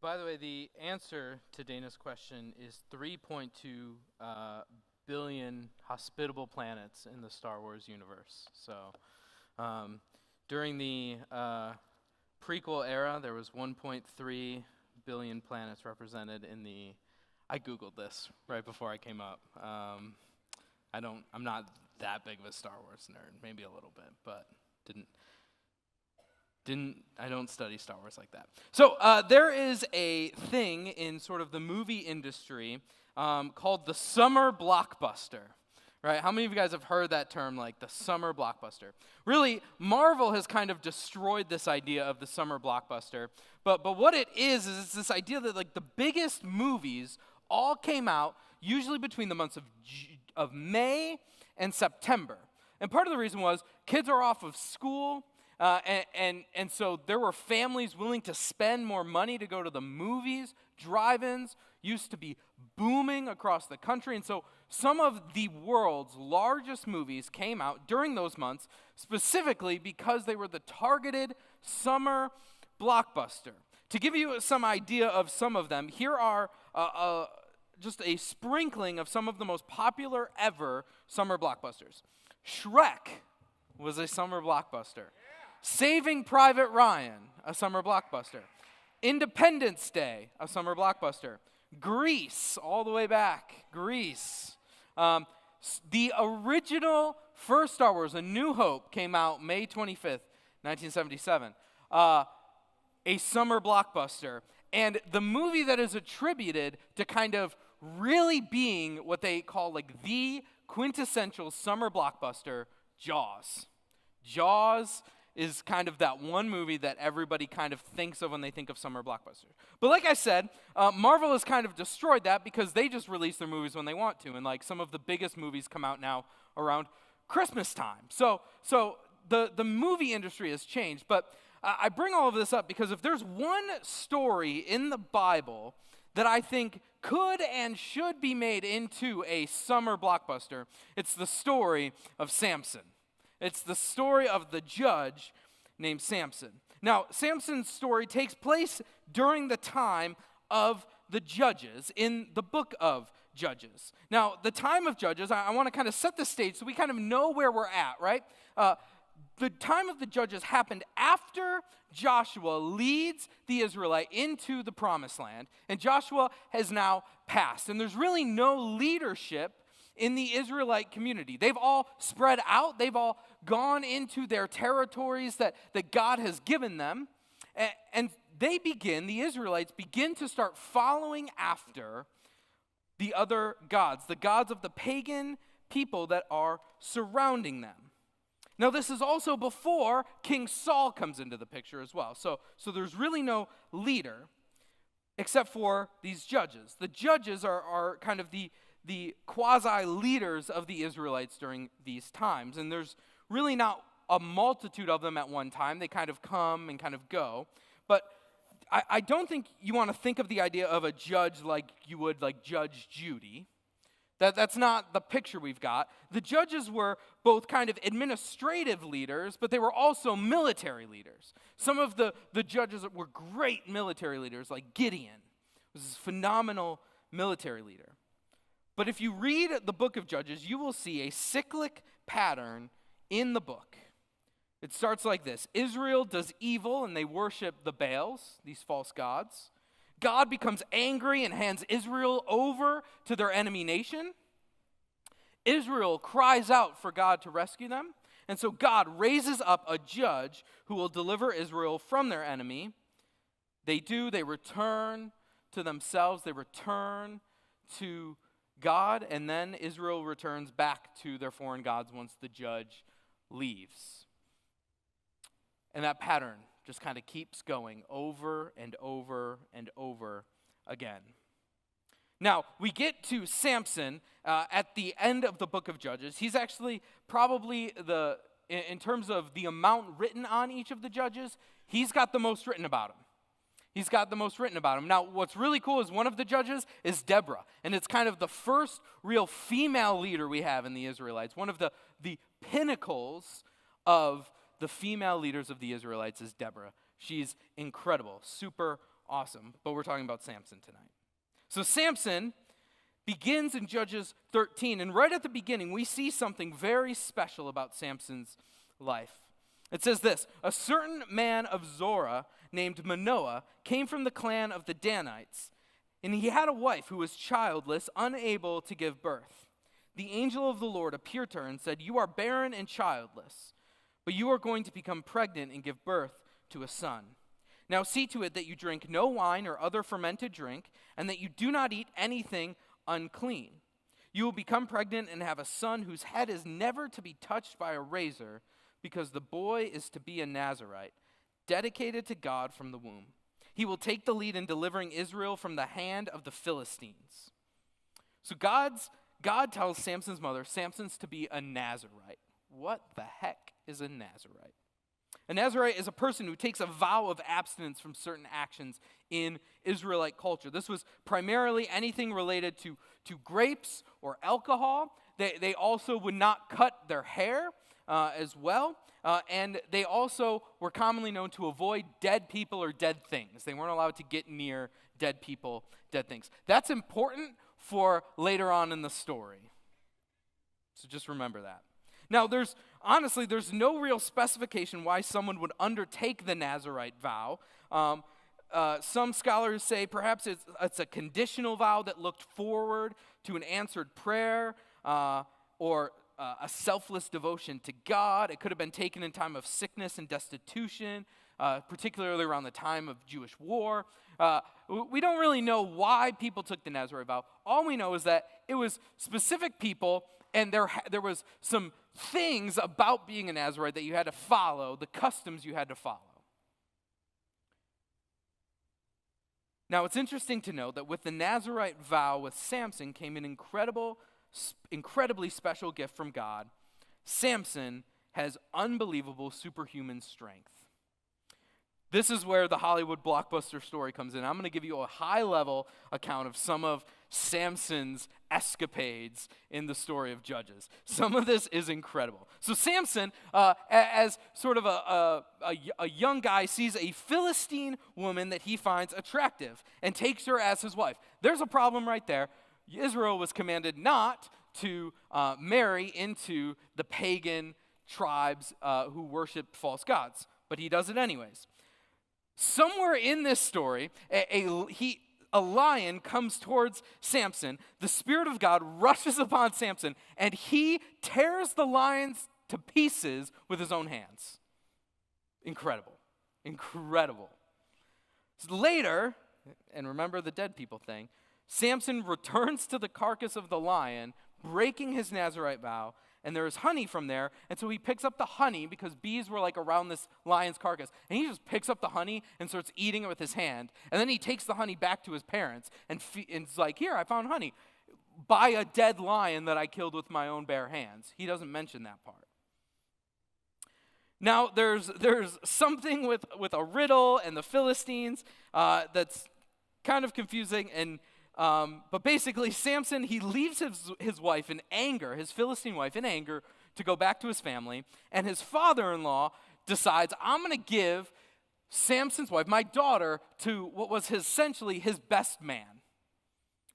By the way, the answer to Dana's question is 3.2 billion hospitable planets in the Star Wars universe. So during the prequel era, there was 1.3 billion planets represented in the... I Googled this right before I came up. I'm not that big of a Star Wars nerd, maybe a little bit, but I don't study Star Wars like that. So there is a thing in sort of the movie industry called the summer blockbuster, right? How many of you guys have heard that term, like the summer blockbuster? Really, Marvel has kind of destroyed this idea of the summer blockbuster, but what it is it's this idea that like the biggest movies all came out usually between the months of May and September. And part of the reason was kids are off of school, and so there were families willing to spend more money to go to the movies. Drive-ins used to be booming across the country, and so some of the world's largest movies came out during those months, specifically because they were the targeted summer blockbuster. To give you some idea of some of them, here are just a sprinkling of some of the most popular ever summer blockbusters. Shrek was a summer blockbuster. Saving Private Ryan, a summer blockbuster. Independence Day, a summer blockbuster. Grease, all the way back, Grease. The original first Star Wars, A New Hope, came out May 25th, 1977. A summer blockbuster. And the movie that is attributed to kind of really being what they call like the quintessential summer blockbuster, Jaws. Jaws is kind of that one movie that everybody kind of thinks of when they think of summer blockbusters. But like I said, Marvel has kind of destroyed that because they just release their movies when they want to, and like some of the biggest movies come out now around Christmas time. So the movie industry has changed, but I bring all of this up because if there's one story in the Bible that I think could and should be made into a summer blockbuster, it's the story of Samson. It's the story of the judge named Samson. Now, Samson's story takes place during the time of the judges in the book of Judges. Now, the time of Judges, I want to kind of set the stage so we kind of know where we're at, right? The time of the judges happened after Joshua leads the Israelite into the promised land, and Joshua has now passed, and there's really no leadership in the Israelite community. They've all spread out, they've all gone into their territories that God has given them, and the Israelites begin to start following after the other gods, the gods of the pagan people that are surrounding them. Now, this is also before King Saul comes into the picture as well. So there's really no leader except for these judges. The judges are kind of the quasi-leaders of the Israelites during these times. And there's really not a multitude of them at one time. They kind of come and kind of go. But I don't think you want to think of the idea of a judge like you would like Judge Judy. That's not the picture we've got. The judges were both kind of administrative leaders, but they were also military leaders. Some of the judges were great military leaders, like Gideon was this phenomenal military leader. But if you read the book of Judges, you will see a cyclic pattern in the book. It starts like this. Israel does evil and they worship the Baals, these false gods. God becomes angry and hands Israel over to their enemy nation. Israel cries out for God to rescue them. And so God raises up a judge who will deliver Israel from their enemy. They return to themselves, they return to God, and then Israel returns back to their foreign gods once the judge leaves. And that pattern just kind of keeps going over and over and over again. Now, we get to Samson at the end of the book of Judges. He's actually probably in terms of the amount written on each of the judges, he's got the most written about him. Now, what's really cool is one of the judges is Deborah, and it's kind of the first real female leader we have in the Israelites. One of the pinnacles of the female leaders of the Israelites is Deborah. She's incredible, super Awesome. But we're talking about Samson tonight. So Samson begins in Judges 13, and right at the beginning, we see something very special about Samson's life. It says this: a certain man of Zorah named Manoah came from the clan of the Danites, and he had a wife who was childless, unable to give birth. The angel of the Lord appeared to her and said, "You are barren and childless, but you are going to become pregnant and give birth to a son. Now see to it that you drink no wine or other fermented drink, and that you do not eat anything unclean. You will become pregnant and have a son whose head is never to be touched by a razor, because the boy is to be a Nazirite, dedicated to God from the womb. He will take the lead in delivering Israel from the hand of the Philistines." So God tells Samson's mother, Samson's to be a Nazirite. What the heck is a Nazirite? A Nazirite is a person who takes a vow of abstinence from certain actions in Israelite culture. This was primarily anything related to grapes or alcohol. They also would not cut their hair as well. And they also were commonly known to avoid dead people or dead things. They weren't allowed to get near dead people, dead things. That's important for later on in the story. So just remember that. Now, there's no real specification why someone would undertake the Nazirite vow. Some scholars say perhaps it's a conditional vow that looked forward to an answered prayer or a selfless devotion to God. It could have been taken in time of sickness and destitution, particularly around the time of Jewish war. We don't really know why people took the Nazirite vow. All we know is that it was specific people, and there was some things about being a Nazirite that you had to follow, the customs you had to follow. Now, it's interesting to note that with the Nazirite vow with Samson came an incredibly special gift from God. Samson has unbelievable superhuman strength. This is where the Hollywood blockbuster story comes in. I'm going to give you a high-level account of some of Samson's escapades in the story of Judges. Some of this is incredible. So Samson, as sort of a young guy, sees a Philistine woman that he finds attractive and takes her as his wife. There's a problem right there. Israel was commanded not to marry into the pagan tribes who worshiped false gods, but he does it anyways. Somewhere in this story, a lion comes towards Samson. The Spirit of God rushes upon Samson, and he tears the lion to pieces with his own hands. Incredible. Incredible. So later, and remember the dead people thing, Samson returns to the carcass of the lion, breaking his Nazirite vow, and there is honey from there, and so he picks up the honey because bees were like around this lion's carcass, and he just picks up the honey and starts eating it with his hand, and then he takes the honey back to his parents and it's like, "Here, I found honey by a dead lion that I killed with my own bare hands." He doesn't mention that part. Now, there's something with a riddle and the Philistines that's kind of confusing, and but basically, Samson, he leaves his wife in anger, his Philistine wife in anger, to go back to his family. And his father-in-law decides, "I'm going to give Samson's wife, my daughter, to what was essentially his best man."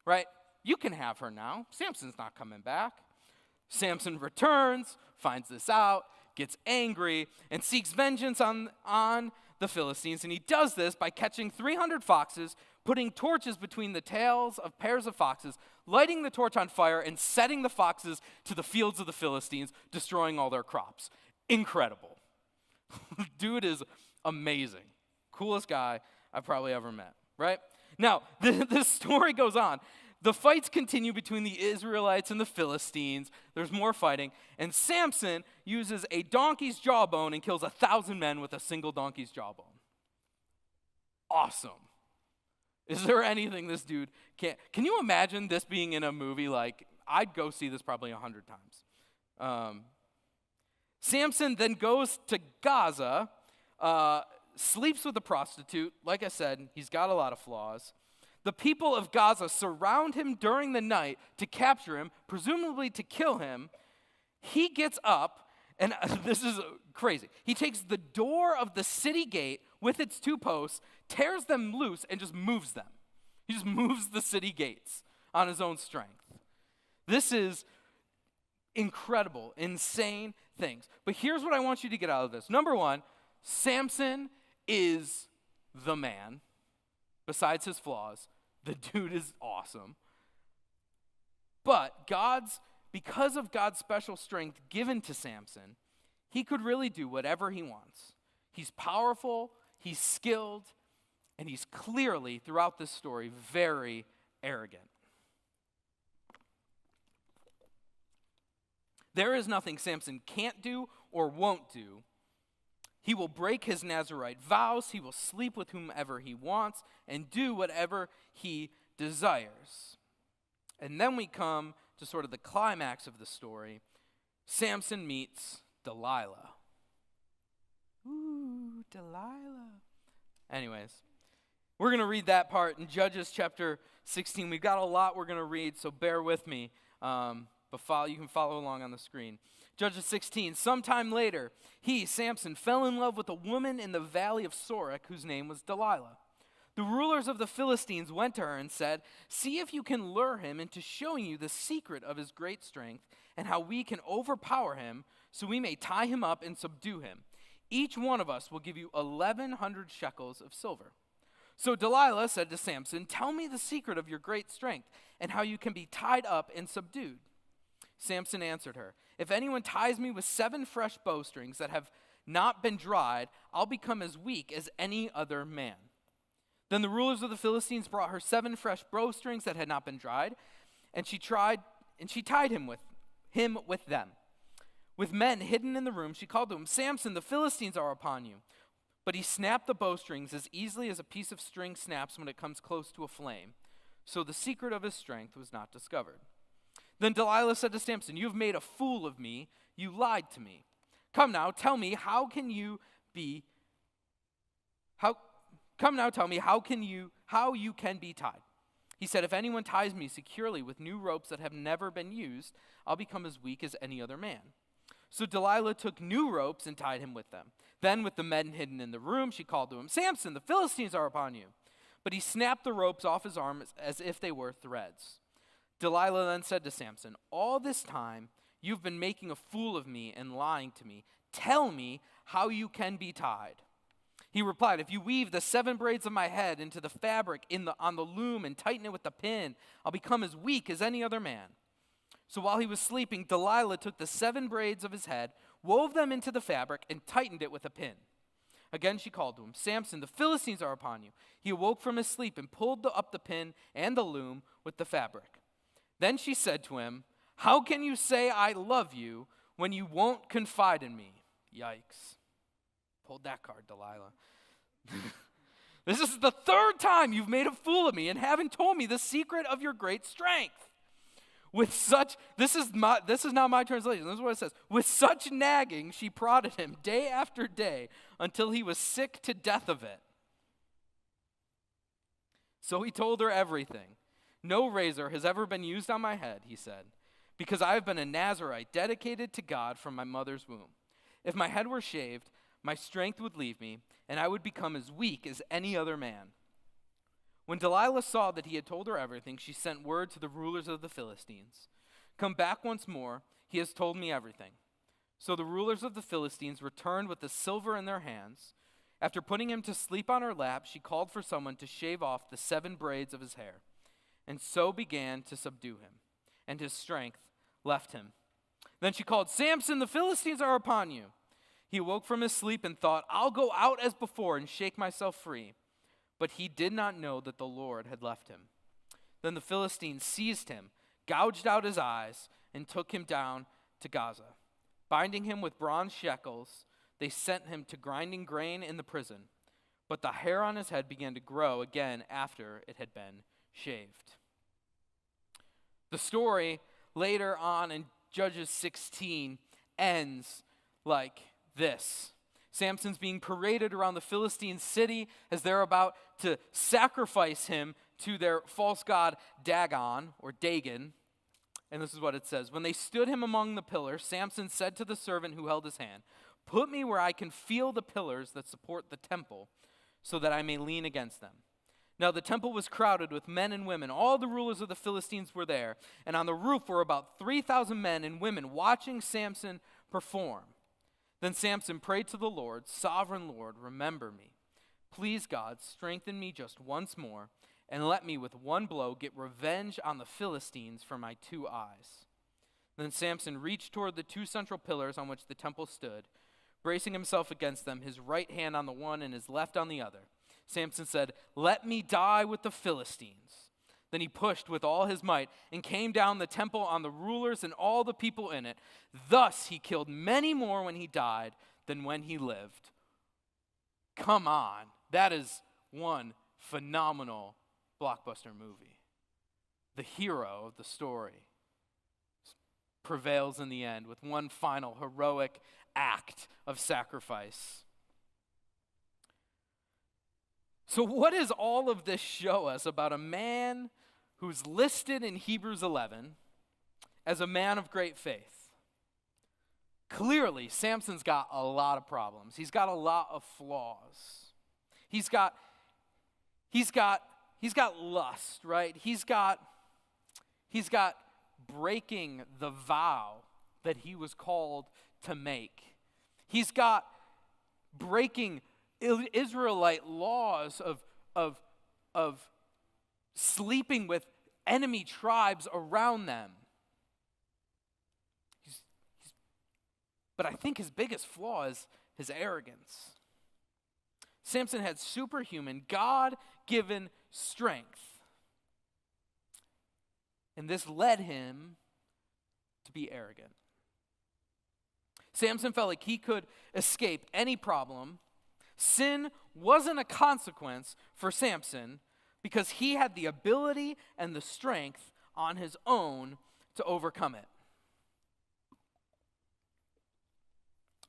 Right? "You can have her now. Samson's not coming back." Samson returns, finds this out, gets angry, and seeks vengeance on the Philistines. And he does this by catching 300 foxes, putting torches between the tails of pairs of foxes, lighting the torch on fire, and setting the foxes to the fields of the Philistines, destroying all their crops. Incredible. Dude is amazing. Coolest guy I've probably ever met, right? Now, this story goes on. The fights continue between the Israelites and the Philistines. There's more fighting. And Samson uses a donkey's jawbone and kills 1,000 men with a single donkey's jawbone. Awesome. Is there anything this dude can't? Can you imagine this being in a movie? Like, I'd go see this probably 100 times. Samson then goes to Gaza, sleeps with a prostitute. Like I said, he's got a lot of flaws. The people of Gaza surround him during the night to capture him, presumably to kill him. He gets up And this is crazy. He takes the door of the city gate with its 2 posts, tears them loose, and just moves them. He just moves the city gates on his own strength. This is incredible, insane things. But here's what I want you to get out of this. Number 1, Samson is the man. Besides his flaws, the dude is awesome. But because of God's special strength given to Samson, he could really do whatever he wants. He's powerful, he's skilled, and he's clearly, throughout this story, very arrogant. There is nothing Samson can't do or won't do. He will break his Nazirite vows, he will sleep with whomever he wants, and do whatever he desires. And then we come to sort of the climax of the story. Samson meets Delilah. Ooh, Delilah. Anyways, we're going to read that part in Judges chapter 16. We've got a lot we're going to read, so bear with me. But you can follow along on the screen. Judges 16, sometime later, Samson, fell in love with a woman in the valley of Sorek whose name was Delilah. The rulers of the Philistines went to her and said, "See if you can lure him into showing you the secret of his great strength and how we can overpower him so we may tie him up and subdue him. Each one of us will give you 1,100 shekels of silver." So Delilah said to Samson, "Tell me the secret of your great strength and how you can be tied up and subdued." Samson answered her, "If anyone ties me with 7 fresh bowstrings that have not been dried, I'll become as weak as any other man." Then the rulers of the Philistines brought her 7 fresh bowstrings that had not been dried, and she tied him with them. With men hidden in the room, she called to him, "Samson, the Philistines are upon you." But he snapped the bowstrings as easily as a piece of string snaps when it comes close to a flame. So the secret of his strength was not discovered. Then Delilah said to Samson, "You have made a fool of me. You lied to me. Come now, tell me how you can be tied." He said, "If anyone ties me securely with new ropes that have never been used, I'll become as weak as any other man." So Delilah took new ropes and tied him with them. Then with the men hidden in the room, she called to him, "Samson, the Philistines are upon you." But he snapped the ropes off his arms as if they were threads. Delilah then said to Samson, "All this time you've been making a fool of me and lying to me. Tell me how you can be tied." He replied, "If you weave the 7 braids of my head into the fabric on the loom and tighten it with the pin, I'll become as weak as any other man." So while he was sleeping, Delilah took the 7 braids of his head, wove them into the fabric, and tightened it with a pin. Again she called to him, "Samson, the Philistines are upon you." He awoke from his sleep and pulled up the pin and the loom with the fabric. Then she said to him, "How can you say I love you when you won't confide in me?" Yikes. Pulled that card, Delilah. "This is the 3rd time you've made a fool of me and haven't told me the secret of your great strength." This is not my translation. This is what it says. With such nagging, she prodded him day after day until he was sick to death of it. So he told her everything. "No razor has ever been used on my head," he said, "because I have been a Nazirite dedicated to God from my mother's womb. If my head were shaved, my strength would leave me, and I would become as weak as any other man." When Delilah saw that he had told her everything, she sent word to the rulers of the Philistines, "Come back once more, he has told me everything." So the rulers of the Philistines returned with the silver in their hands. After putting him to sleep on her lap, she called for someone to shave off the 7 braids of his hair, and so began to subdue him, and his strength left him. Then she called, "Samson, the Philistines are upon you." He awoke from his sleep and thought, "I'll go out as before and shake myself free." But he did not know that the Lord had left him. Then the Philistines seized him, gouged out his eyes, and took him down to Gaza. Binding him with bronze shackles, they sent him to grinding grain in the prison. But the hair on his head began to grow again after it had been shaved. The story later on in Judges 16 ends like this. Samson's being paraded around the Philistine city as they're about to sacrifice him to their false god Dagon or Dagon. And this is what it says. When they stood him among the pillars, Samson said to the servant who held his hand, "Put me where I can feel the pillars that support the temple, so that I may lean against them." Now the temple was crowded with men and women. All the rulers of the Philistines were there, and on the roof were about 3,000 men and women watching Samson perform. Then Samson prayed to the Lord, "Sovereign Lord, remember me. Please, God, strengthen me just once more, and let me with one blow get revenge on the Philistines for my 2 eyes." Then Samson reached toward the 2 central pillars on which the temple stood, bracing himself against them, his right hand on the one and his left on the other. Samson said, "Let me die with the Philistines." Then he pushed with all his might and came down the temple on the rulers and all the people in it. Thus he killed many more when he died than when he lived. Come on, that is one phenomenal blockbuster movie. The hero of the story prevails in the end with one final heroic act of sacrifice. So what does all of this show us about a man who's listed in Hebrews 11 as a man of great faith? Clearly, Samson's got a lot of problems. He's got a lot of flaws. He's got lust, right? He's got breaking the vow that he was called to make. He's got breaking Israelite laws of sleeping with enemy tribes around them. But I think his biggest flaw is his arrogance. Samson had superhuman, God-given strength. And this led him to be arrogant. Samson felt like he could escape any problem. Sin wasn't a consequence for Samson because he had the ability and the strength on his own to overcome it.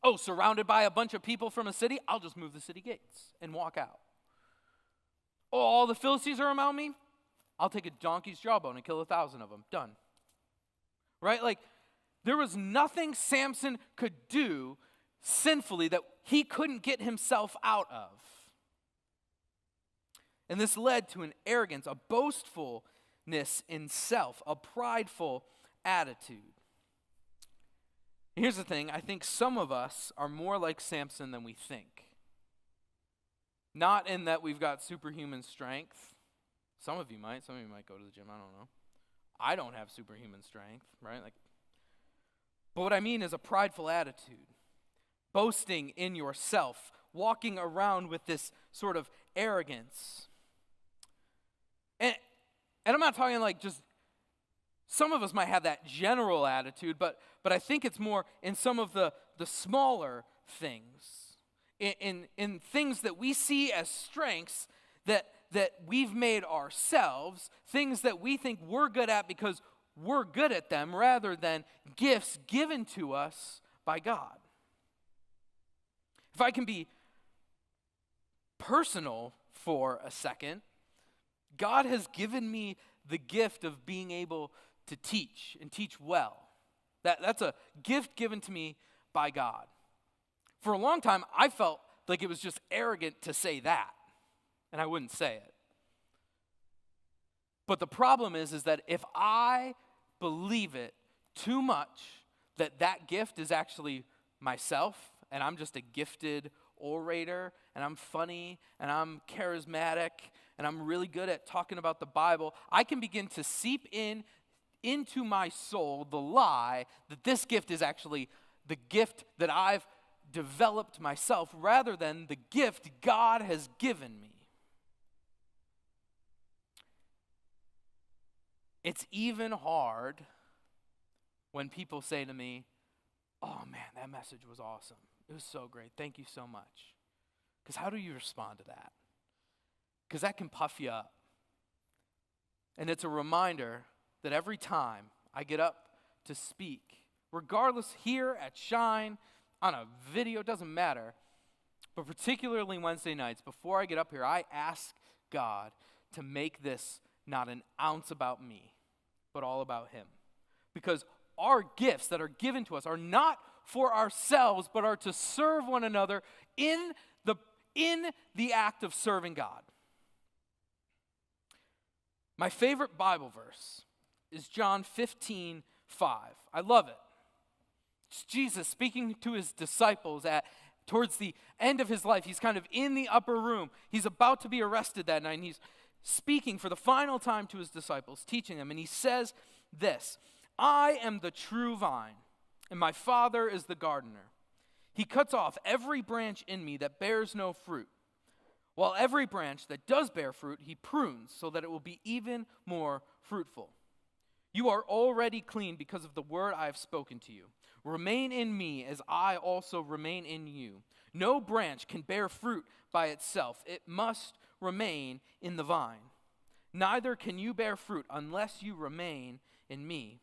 Oh, surrounded by a bunch of people from a city? I'll just move the city gates and walk out. Oh, all the Philistines are around me? I'll take a donkey's jawbone and kill 1,000 of them. Done. Right? Like, there was nothing Samson could do sinfully that he couldn't get himself out of. And this led to an arrogance, a boastfulness in self, a prideful attitude. Here's the thing, I think some of us are more like Samson than we think. Not in that we've got superhuman strength. Some of you might go to the gym, I don't know. I don't have superhuman strength, right? But what I mean is a prideful attitude. Boasting in yourself, walking around with this sort of arrogance. And I'm not talking like just, some of us might have that general attitude, but I think it's more in some of the smaller things. In things that we see as strengths that we've made ourselves, things that we think we're good at because we're good at them, rather than gifts given to us by God. If I can be personal for a second, God has given me the gift of being able to teach and teach well. That's a gift given to me by God. For a long time, I felt like it was just arrogant to say that, and I wouldn't say it. But the problem is that if I believe it too much, that gift is actually myself, and I'm just a gifted orator, and I'm funny, and I'm charismatic, and I'm really good at talking about the Bible, I can begin to seep into my soul the lie that this gift is actually the gift that I've developed myself rather than the gift God has given me. It's even hard when people say to me, "Oh man, that message was awesome. It was so great. Thank you so much." Because how do you respond to that? Because that can puff you up. And it's a reminder that every time I get up to speak, regardless here at Shine, on a video, it doesn't matter, but particularly Wednesday nights, before I get up here, I ask God to make this not an ounce about me, but all about Him. Because our gifts that are given to us are not for ourselves, but are to serve one another in the act of serving God. My favorite Bible verse is John 15:5. I love it. It's Jesus speaking to his disciples towards the end of his life. He's kind of in the upper room. He's about to be arrested that night, and he's speaking for the final time to his disciples, teaching them. And he says this, "I am the true vine, and my Father is the gardener. He cuts off every branch in me that bears no fruit, while every branch that does bear fruit, he prunes so that it will be even more fruitful. You are already clean because of the word I have spoken to you. Remain in me as I also remain in you. No branch can bear fruit by itself. It must remain in the vine. Neither can you bear fruit unless you remain in me."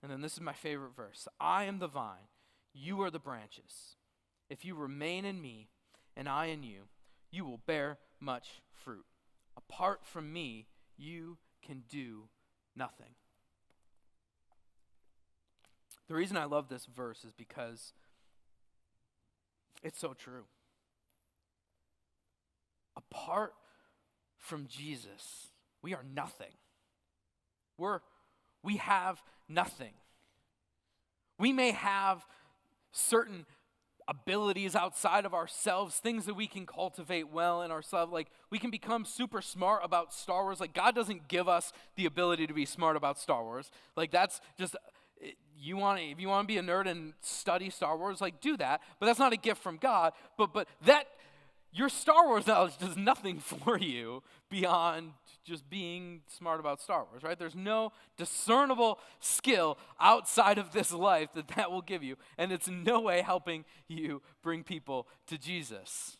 And then this is my favorite verse. "I am the vine, you are the branches. If you remain in me and I in you, you will bear much fruit. Apart from me, you can do nothing." The reason I love this verse is because it's so true. Apart from Jesus, we are nothing. We have nothing. We may have certain abilities outside of ourselves, things that we can cultivate well in ourselves. Like, we can become super smart about Star Wars. Like, God doesn't give us the ability to be smart about Star Wars. Like, that's just, if you want to be a nerd and study Star Wars, like, do that. But that's not a gift from God. But that, your Star Wars knowledge does nothing for you beyond just being smart about Star Wars, right? There's no discernible skill outside of this life that will give you, and it's in no way helping you bring people to Jesus.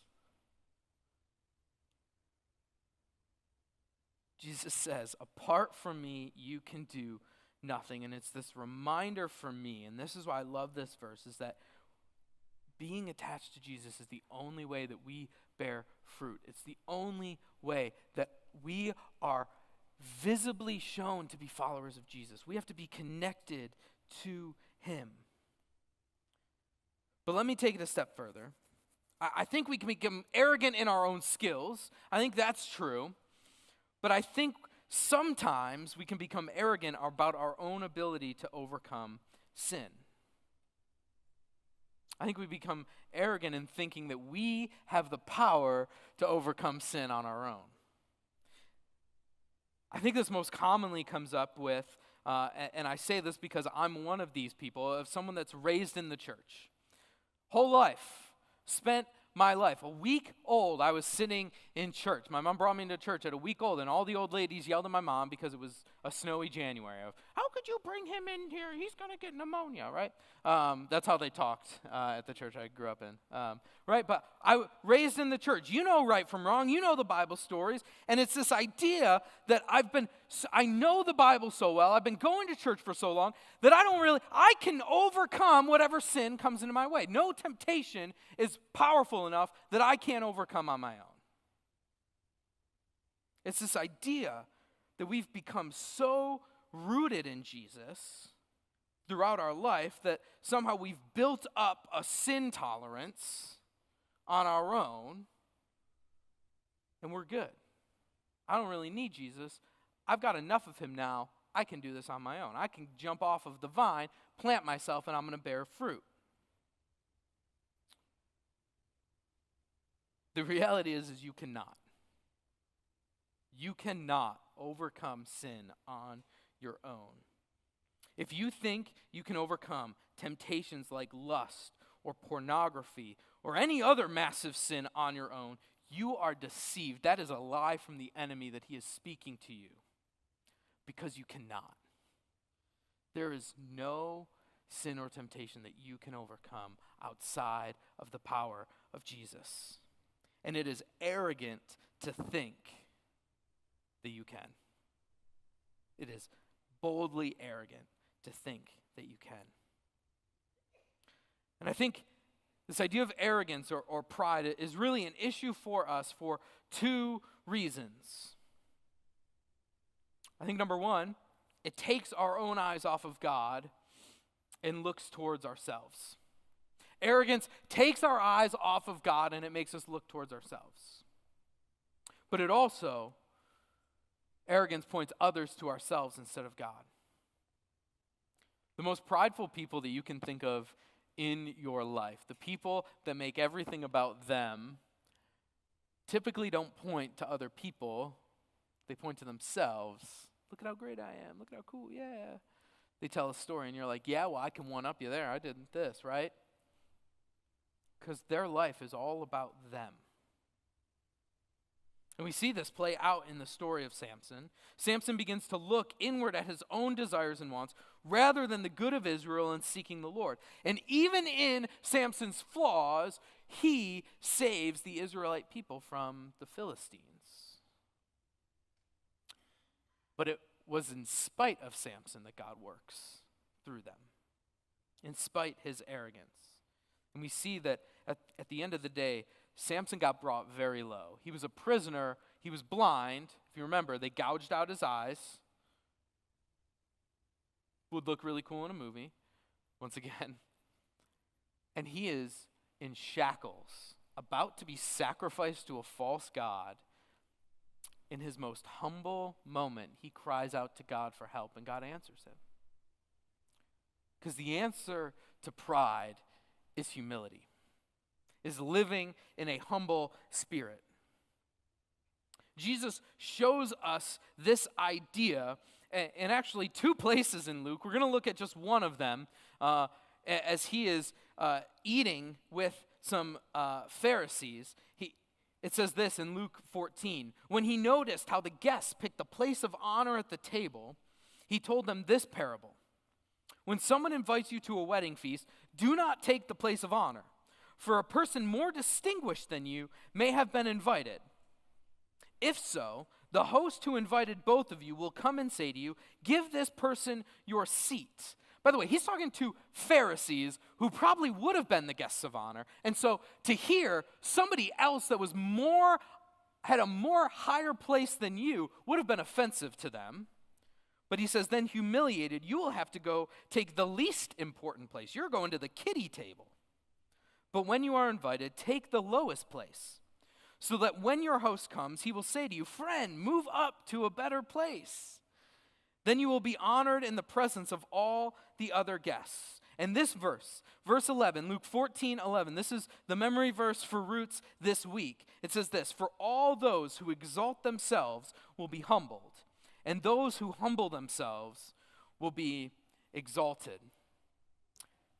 Jesus says, "Apart from me, you can do nothing." And it's this reminder for me, and this is why I love this verse, is that being attached to Jesus is the only way that we bear fruit. It's the only way that we are visibly shown to be followers of Jesus. We have to be connected to him. But let me take it a step further. I think we can become arrogant in our own skills. I think that's true. But I think sometimes we can become arrogant about our own ability to overcome sin. I think we become arrogant in thinking that we have the power to overcome sin on our own. I think this most commonly comes up with, and I say this because I'm one of these people, of someone that's raised in the church. Whole life, spent my life. A week old, I was sitting in church. My mom brought me into church at a week old, and all the old ladies yelled at my mom because it was a snowy January. Of, "How could you bring him in here? He's going to get pneumonia," right? That's how they talked at the church I grew up in, right? But I raised in the church. You know right from wrong. You know the Bible stories. And it's this idea that I know the Bible so well, I've been going to church for so long, that I can overcome whatever sin comes into my way. No temptation is powerful enough that I can't overcome on my own. It's this idea that we've become so rooted in Jesus throughout our life that somehow we've built up a sin tolerance on our own and we're good. I don't really need Jesus. I've got enough of him now. I can do this on my own. I can jump off of the vine, plant myself, and I'm going to bear fruit. The reality is you cannot. You cannot overcome sin on your own. If you think you can overcome temptations like lust or pornography or any other massive sin on your own, you are deceived. That is a lie from the enemy that he is speaking to you, because you cannot. There is no sin or temptation that you can overcome outside of the power of Jesus. And it is arrogant to think that you can. It is boldly arrogant to think that you can. And I think this idea of arrogance or pride is really an issue for us for two reasons. I think number one, it takes our own eyes off of God and looks towards ourselves. Arrogance takes our eyes off of God and it makes us look towards ourselves. But it also, arrogance points others to ourselves instead of God. The most prideful people that you can think of in your life, the people that make everything about them, typically don't point to other people. They point to themselves. Look at how great I am. Look at how cool, yeah. They tell a story and you're like, yeah, well, I can one-up you there. I did this, right? Because their life is all about them. And we see this play out in the story of Samson. Samson begins to look inward at his own desires and wants rather than the good of Israel and seeking the Lord. And even in Samson's flaws, he saves the Israelite people from the Philistines. But it was in spite of Samson that God works through them, in spite his arrogance. And we see that at the end of the day, Samson got brought very low. He was a prisoner. He was blind. If you remember, they gouged out his eyes. Would look really cool in a movie, once again. And he is in shackles, about to be sacrificed to a false god. In his most humble moment, he cries out to God for help, and God answers him. Because the answer to pride is humility, is living in a humble spirit. Jesus shows us this idea in actually two places in Luke. We're going to look at just one of them as he is eating with some Pharisees. It says this in Luke 14. When he noticed how the guests picked the place of honor at the table, he told them this parable. When someone invites you to a wedding feast, do not take the place of honor, for a person more distinguished than you may have been invited. If so, the host who invited both of you will come and say to you, give this person your seat. By the way, he's talking to Pharisees who probably would have been the guests of honor. And so to hear somebody else that was had a more higher place than you would have been offensive to them. But he says, then humiliated, you will have to go take the least important place. You're going to the kiddie table. But when you are invited, take the lowest place, so that when your host comes, he will say to you, friend, move up to a better place. Then you will be honored in the presence of all the other guests. And this verse 11, Luke 14:11, this is the memory verse for Roots this week. It says this, for all those who exalt themselves will be humbled, and those who humble themselves will be exalted.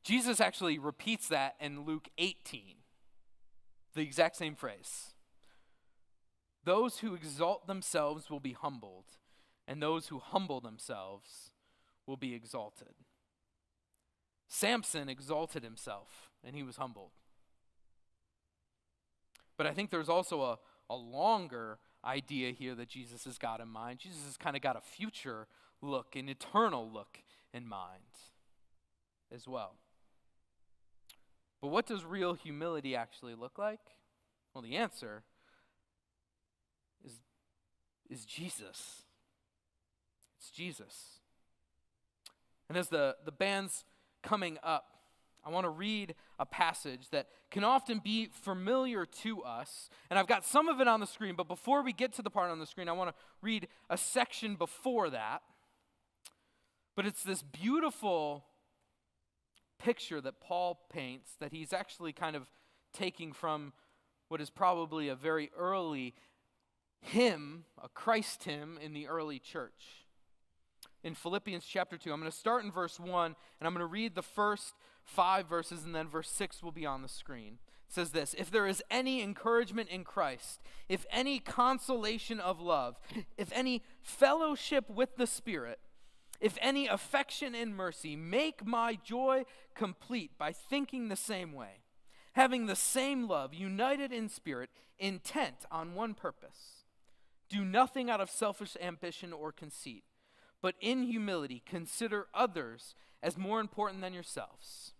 Jesus actually repeats that in Luke 18, the exact same phrase. Those who exalt themselves will be humbled, and those who humble themselves will be exalted. Samson exalted himself, and he was humbled. But I think there's also a longer idea here that Jesus has got in mind. Jesus has kind of got a future look, an eternal look in mind as well. But what does real humility actually look like? Well, the answer is Jesus. It's Jesus. And as the band's coming up, I want to read a passage that can often be familiar to us. And I've got some of it on the screen, but before we get to the part on the screen, I want to read a section before that. But it's this beautiful picture that Paul paints that he's actually kind of taking from what is probably a very early hymn, a Christ hymn in the early church. In Philippians chapter 2, I'm going to start in verse 1, and I'm going to read the first 5 verses, and then verse 6 will be on the screen. It says this, if there is any encouragement in Christ, if any consolation of love, if any fellowship with the Spirit, if any affection and mercy, make my joy complete by thinking the same way, having the same love, united in spirit, intent on one purpose. Do nothing out of selfish ambition or conceit, but in humility consider others as more important than yourselves.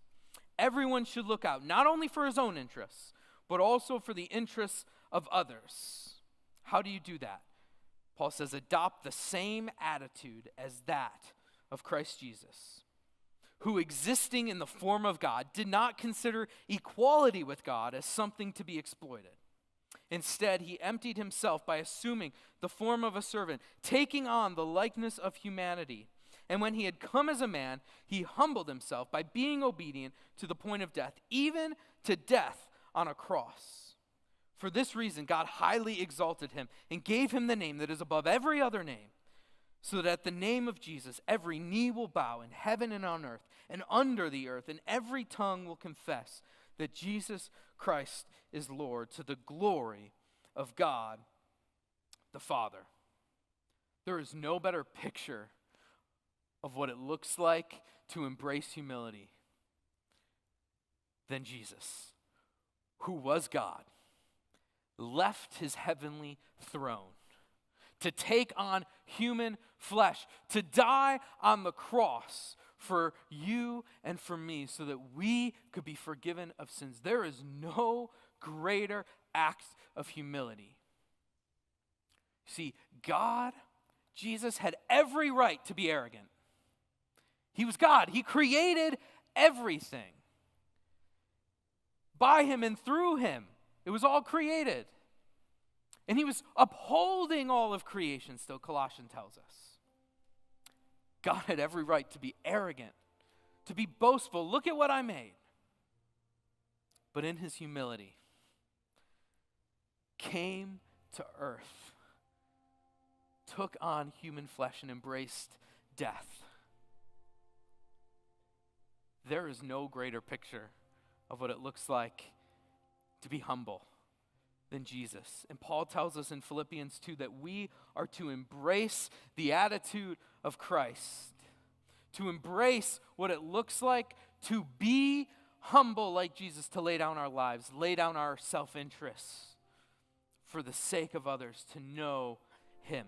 Everyone should look out not only for his own interests, but also for the interests of others. How do you do that? Paul says, adopt the same attitude as that of Christ Jesus, who existing in the form of God did not consider equality with God as something to be exploited. Instead, he emptied himself by assuming the form of a servant, taking on the likeness of humanity. And when he had come as a man, he humbled himself by being obedient to the point of death, even to death on a cross. For this reason, God highly exalted him and gave him the name that is above every other name, so that at the name of Jesus, every knee will bow in heaven and on earth and under the earth, and every tongue will confess that Jesus Christ is Lord, to the glory of God the Father. There is no better picture of what it looks like to embrace humility than Jesus, who was God, left his heavenly throne to take on human flesh, to die on the cross for you and for me so that we could be forgiven of sins. There is no greater act of humility. See, God, Jesus, had every right to be arrogant. He was God. He created everything. By him and through him, it was all created. And he was upholding all of creation still, Colossians tells us. God had every right to be arrogant, to be boastful. Look at what I made. But in his humility, came to earth, took on human flesh and embraced death. There is no greater picture of what it looks like to be humble than Jesus. And Paul tells us in Philippians 2 that we are to embrace the attitude of Christ, to embrace what it looks like to be humble like Jesus, to lay down our lives, lay down our self-interests for the sake of others, to know him.